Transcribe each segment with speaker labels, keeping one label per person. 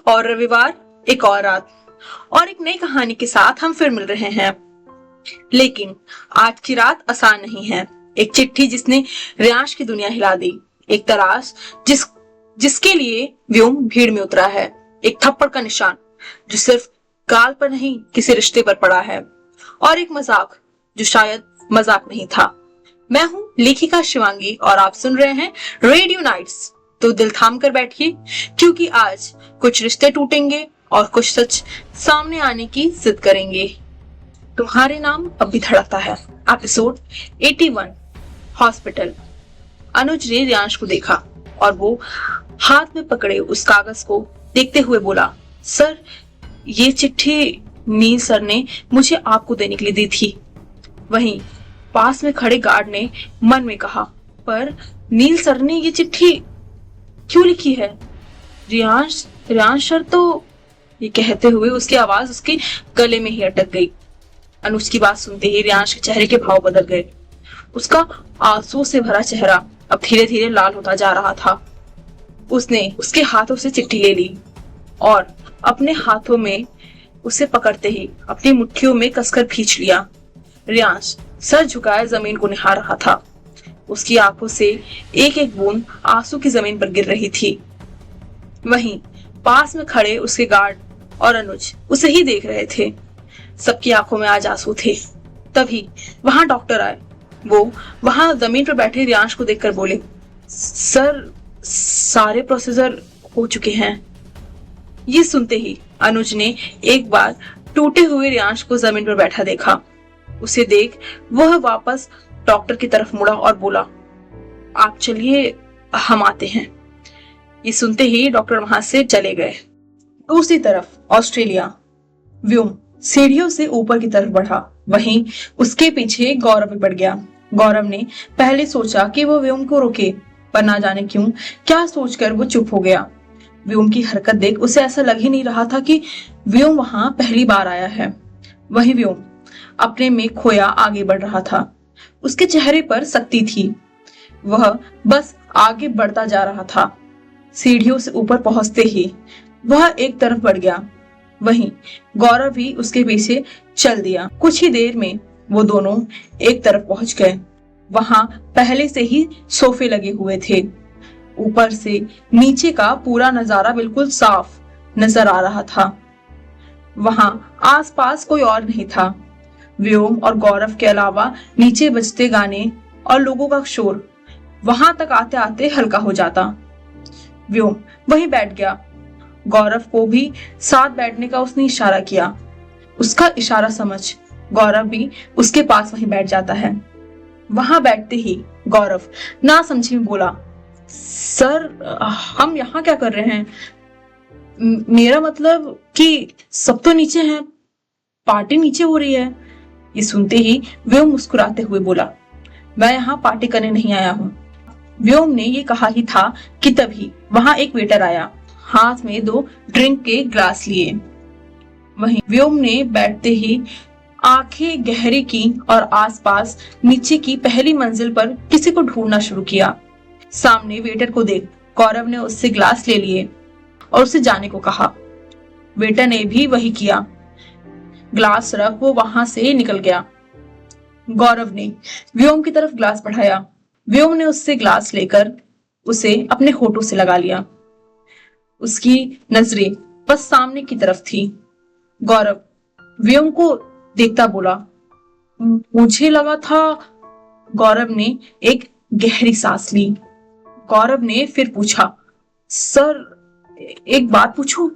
Speaker 1: और रविवार एक और रात और एक नई कहानी के साथ हम फिर मिल रहे हैं। लेकिन आज की रात आसान नहीं है। एक चिट्ठी जिसने रियांश की दुनिया हिला दी, एक तलाश जिसके लिए व्योम भीड़ में उतरा है, एक थप्पड़ का निशान जो सिर्फ गाल पर नहीं किसी रिश्ते पर पड़ा है, और एक मजाक जो शायद मजाक नहीं था। मैं हूं लेखिका शिवांगी और आप सुन रहे हैं रेडियो नाइट्स। तो दिल थाम कर बैठिए, क्योंकि आज कुछ रिश्ते टूटेंगे और कुछ सच सामने आने की जिद करेंगे। तुम्हारे नाम अब भी धड़कता है, एपिसोड 81। हॉस्पिटल। अनुज ने रियांश को देखा और वो हाथ में पकड़े उस कागज को देखते हुए बोला, सर ये चिट्ठी नील सर ने मुझे आपको देने के लिए दी थी। वहीं पास में खड़े गार्ड ने मन में कहा, पर नील सर ने ये चिट्ठी क्यों लिखी है? रियांश सर तो, ये कहते हुए उसकी आवाज उसके गले में ही अटक गई। अनुज की बात सुनते ही रियांश के चेहरे के भाव बदल गए। उसका आंसू से भरा चेहरा अब धीरे धीरे लाल होता जा रहा था। उसने उसके हाथों से चिट्ठी ले ली और अपने हाथों में उसे पकड़ते ही अपनी मुट्ठियों में कसकर खींच लिया। रियांश सर झुकाए जमीन को निहार रहा था। उसकी आंखों से एक एक बूंद आंसू की जमीन पर गिर रही थी। वहीं पास में खड़े उसके गार्ड और अनुज उसे ही देख रहे थे। सबकी आंखों में आज आंसू थे। तभी वहां डॉक्टर आए। वो वहां जमीन पर बैठे रियांश को देखकर बोले, सर सारे प्रोसीजर हो चुके हैं। ये सुनते ही अनुज ने एक बार टूटे हुए रियांश को जमीन पर बैठा देखा। उसे देख वह वापस डॉक्टर की तरफ मुड़ा और बोला, आप चलिए, हम आते हैं। ये सुनते ही डॉक्टर वहां से चले गए। दूसरी तरफ ऑस्ट्रेलिया। व्योम सीढ़ियों से ऊपर की तरफ बढ़ा। वहीं उसके पीछे गौरव भी बढ़ गया। गौरव ने पहले सोचा कि वो व्योम को रोके, पर ना जाने क्यों क्या सोचकर वो चुप हो गया। व्योम की हरकत देख उसे ऐसा लग ही नहीं रहा था कि व्योम वहां पहली बार आया है। वहीं व्योम अपने में खोया आगे बढ़ रहा था। उसके चेहरे पर सख्ती थी। वह बस आगे बढ़ता जा रहा था। सीढ़ियों से ऊपर पहुंचते ही वह एक तरफ बढ़ गया। वहीं गौरव भी उसके पीछे चल दिया। कुछ ही देर में वो दोनों एक तरफ पहुंच गए। वहां पहले से ही सोफे लगे हुए थे। ऊपर से नीचे का पूरा नजारा बिल्कुल साफ नजर आ रहा था। वहां आसपास कोई और नहीं था। व्योम और गौरव के अलावा नीचे बजते गाने और लोगों का शोर वहां तक आते आते हल्का हो जाता। व्योम वहीं बैठ गया। गौरव को भी साथ बैठने का उसने इशारा किया। उसका इशारा समझ गौरव भी उसके पास वहीं बैठ जाता है। वहां बैठते ही गौरव ना समझी में बोला, सर हम यहाँ क्या कर रहे हैं? मेरा मतलब कि सब तो नीचे हैं, पार्टी नीचे हो रही है। ये सुनते ही व्योम मुस्कुराते हुए बोला, मैं यहाँ पार्टी करने नहीं आया हूँ। व्योम ने ये कहा ही था कि तभी वहां एक वेटर आया, हाथ में 2 ड्रिंक के ग्लास लिए। वहीं व्योम ने बैठते ही आंखें गहरी की और आसपास नीचे की पहली मंजिल पर किसी को ढूंढना शुरू किया। सामने वेटर को देख गौरव ने उससे ग्लास ले लिए और उसे जाने को कहा। वेटर ने भी वही किया। ग्लास रख वो वहां से निकल गया। गौरव ने व्योम की तरफ ग्लास बढ़ाया। व्योम ने उससे ग्लास लेकर उसे अपने होठों से लगा लिया। उसकी नजरें बस सामने की तरफ थी। गौरव व्योम को देखता बोला, मुझे लगा था। गौरव ने एक गहरी सांस ली। गौरव ने फिर पूछा, सर एक बात पूछूं?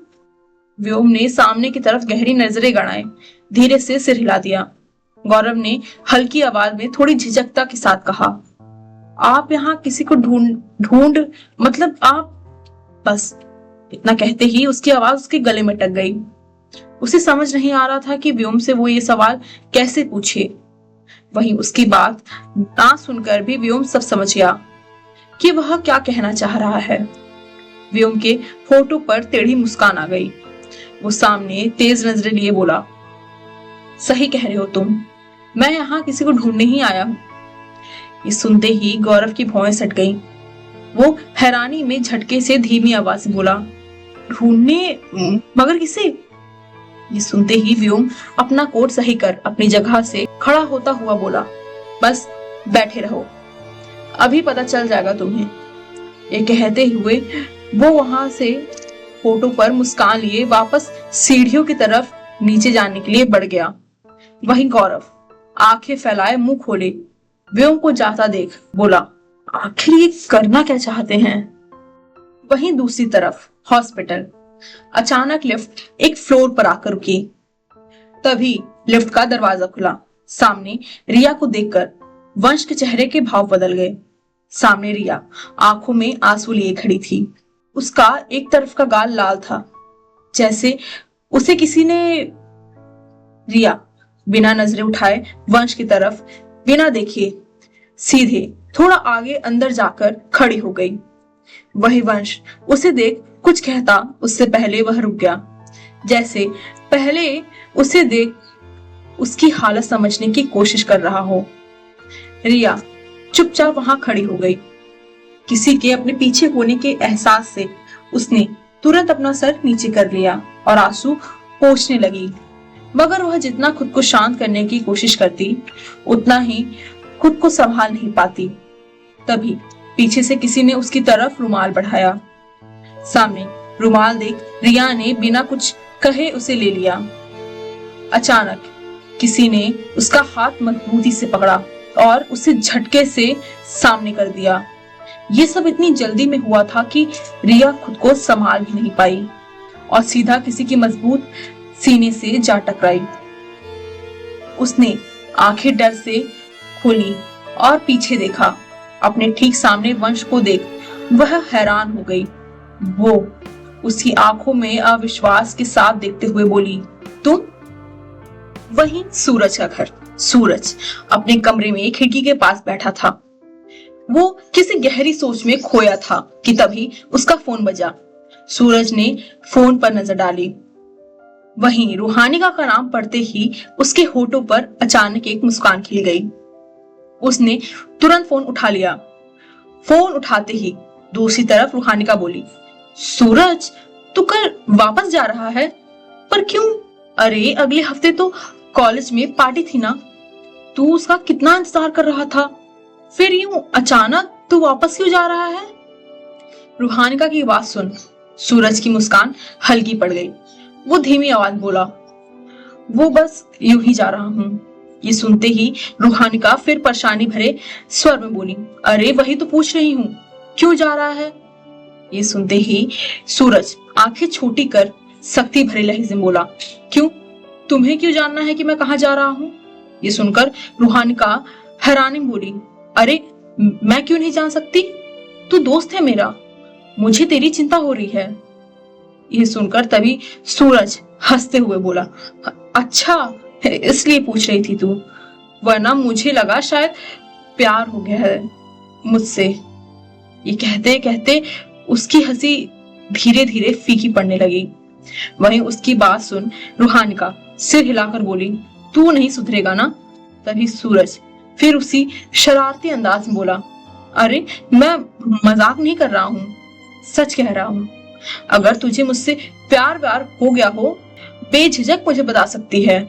Speaker 1: व्योम ने सामने की तरफ गहरी नजरें गड़ाए धीरे से सिर हिला दिया। गौरव ने हल्की आवाज में थोड़ी झिझकता के साथ कहा, आप यहाँ किसी को ढूंढ मतलब आप? बस इतना कहते ही उसकी आवाज उसके गले में अटक गई। उसे समझ नहीं आ रहा था कि व्योम से वो ये सवाल कैसे पूछे। वहीं उसकी बात ना सुनकर भी व्योम सब समझ गया कि वह क्या कहना चाह रहा है। व्योम के होठों पर टेढ़ी मुस्कान आ गई। वो सामने तेज नजरें लिए बोला, सही कह रहे हो तुम, मैं यहाँ किसी को ढूंढने ही आया हूँ। ये सुनते ही गौरव की भौहें सट गईं। वो हैरानी में झटके से धीमी आवाज से बोला, ढूंढने, मगर किसे? ये सुनते ही व्योम अपना कोट सही कर अपनी जगह से खड़ा होता हुआ बोला, बस बैठे रहो, अभी पता चल जाएगा तुम्हें। ये कहते हुए वो वहां से फोटो पर मुस्कान लिए वापस सीढ़ियों की तरफ नीचे जाने के लिए बढ़ गया। वहीं गौरव आंखें फैलाए मुंह खोले व्योम को जाता देख बोला, आखिर ये करना क्या चाहते हैं? वहीं दूसरी तरफ हॉस्पिटल। अचानक लिफ्ट एक फ्लोर पर आकर रुकी। तभी लिफ्ट का दरवाजा खुला। सामने रिया को देखकर वंश के चेहरे के भाव बदल गए। सामने रिया आंखों में आंसू लिए खड़ी थी। उसका एक तरफ का गाल लाल था, जैसे उसे किसी ने। रिया बिना नजरें उठाए वंश की तरफ बिना देखे सीधे थोड़ा आगे अंदर जाकर खड़ी हो गई। वही वंश उसे देख कुछ कहता उससे पहले वह रुक गया, जैसे पहले उसे देख उसकी हालत समझने की कोशिश कर रहा हो। रिया चुपचाप वहां खड़ी हो गई। किसी के अपने पीछे होने के एहसास से उसने तुरंत अपना सर नीचे कर लिया और आंसू पोंछने लगी। मगर वह जितना खुद को शांत करने की कोशिश करती उतना ही खुद को संभाल नहीं पाती। तभी पीछे से किसी ने उसकी तरफ रुमाल बढ़ाया। सामने रुमाल देख रिया ने बिना कुछ कहे उसे ले लिया। अचानक किसी ने उसका हाथ मजबूती से पकड़ा और उसे झटके से सामने कर दिया। ये सब इतनी जल्दी में हुआ था कि रिया खुद को संभाल भी नहीं पाई और सीधा किसी की मजबूत सीने से जा टकराई। उसने आंखें डर से खोली और पीछे देखा। अपने ठीक सामने वंश को देख वह हैरान हो गई। वो उसकी आंखों में अविश्वास के साथ देखते हुए बोली, तुम? वहीं सूरज का घर। सूरज अपने कमरे में खिड़की के पास बैठा था। वो किसी गहरी सोच में खोया था कि तभी उसका फोन बजा। सूरज ने फोन पर नजर डाली। वहीं रूहानिका का नाम पढ़ते ही उसके होठों पर अचानक एक मुस्कान खिल गई। उसने तुरंत फोन उठा लिया। फोन उठाते ही दूसरी तरफ रूहानिका बोली, सूरज तू कल वापस जा रहा है? पर क्यों? अरे अगले हफ्ते तो कॉलेज में पार्टी थी ना, तू उसका कितना इंतजार कर रहा था, फिर यूं अचानक तू वापस क्यों जा रहा है? रूहानिका की बात सुन सूरज की मुस्कान हल्की पड़ गई। वो धीमी आवाज बोला, वो बस यूं ही जा रहा हूँ। ये सुनते ही रूहानिका फिर परेशानी भरे स्वर में बोली, अरे वही तो पूछ रही हूँ, क्यों जा रहा है? ये सुनते ही सूरज आंखें छोटी कर सख्ती भरे लहजे में बोला, क्यों? तुम्हें क्यों जानना है कि मैं कहाँ जा रहा हूँ? ये सुनकर रूहानिका हैरानी में बोली, अरे मैं क्यों नहीं जान सकती? तू दोस्त है मेरा, मुझे तेरी चिंता हो रही है। ये सुनकर तभी सूरज हंसते हुए बोला, अच्छा इसलिए पूछ रही थी तू, वरना मुझे लगा शायद प्यार हो गया है मुझसे। ये कहते कहते उसकी हंसी धीरे धीरे फीकी पड़ने लगी। वहीं उसकी बात सुन रूहानिका सिर हिलाकर बोली, तू नहीं सुधरेगा ना? तभी सूरज फिर उसी शरारती अंदाज में बोला, अरे मैं मजाक नहीं कर रहा हूँ, सच कह रहा हूँ। अगर तुझे मुझसे प्यार व्यार हो गया हो, बेझिझक मुझे बता सकती है।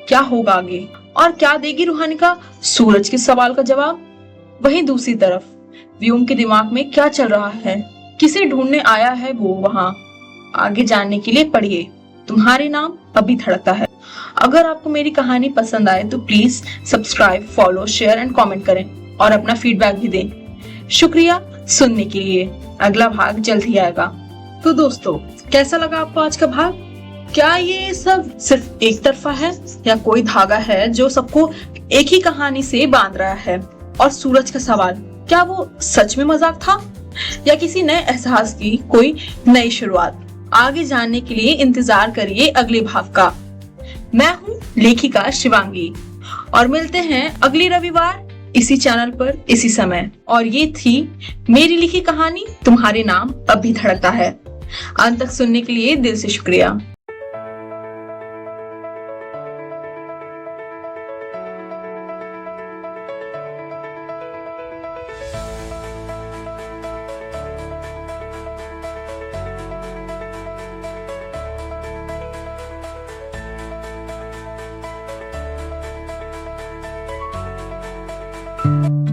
Speaker 1: क्या होगा आगे और क्या देगी रूहानिका? सूरज के सवाल का जवाब। वहीं दूसरी तरफ व्योम के दिमाग में क्या चल रहा है? किसे ढूंढने आया है वो वहां? आगे जानने के लिए पढ़िए तुम्हारे नाम अभी धड़कता है। अगर आपको मेरी कहानी पसंद आए तो please subscribe, follow, share and comment करें और अपना फीडबैक भी दें। शुक्रिया सुनने के लिए। अगला भाग जल्द ही आएगा। तो दोस्तों, कैसा लगा आपको आज का भाग? क्या ये सब सिर्फ एक तरफा है या कोई धागा है जो सबको एक ही कहानी से बांध रहा है? और सूरज का सवाल, क्या वो सच में मजाक था या किसी नए एहसास की कोई नई शुरुआत? आगे जानने के लिए इंतजार करिए अगले भाग का। मैं हूँ लेखिका शिवांगी और मिलते हैं अगले रविवार इसी चैनल पर इसी समय। और ये थी मेरी लिखी कहानी तुम्हारे नाम अब भी धड़कता है। अंत तक सुनने के लिए दिल से शुक्रिया।
Speaker 2: है।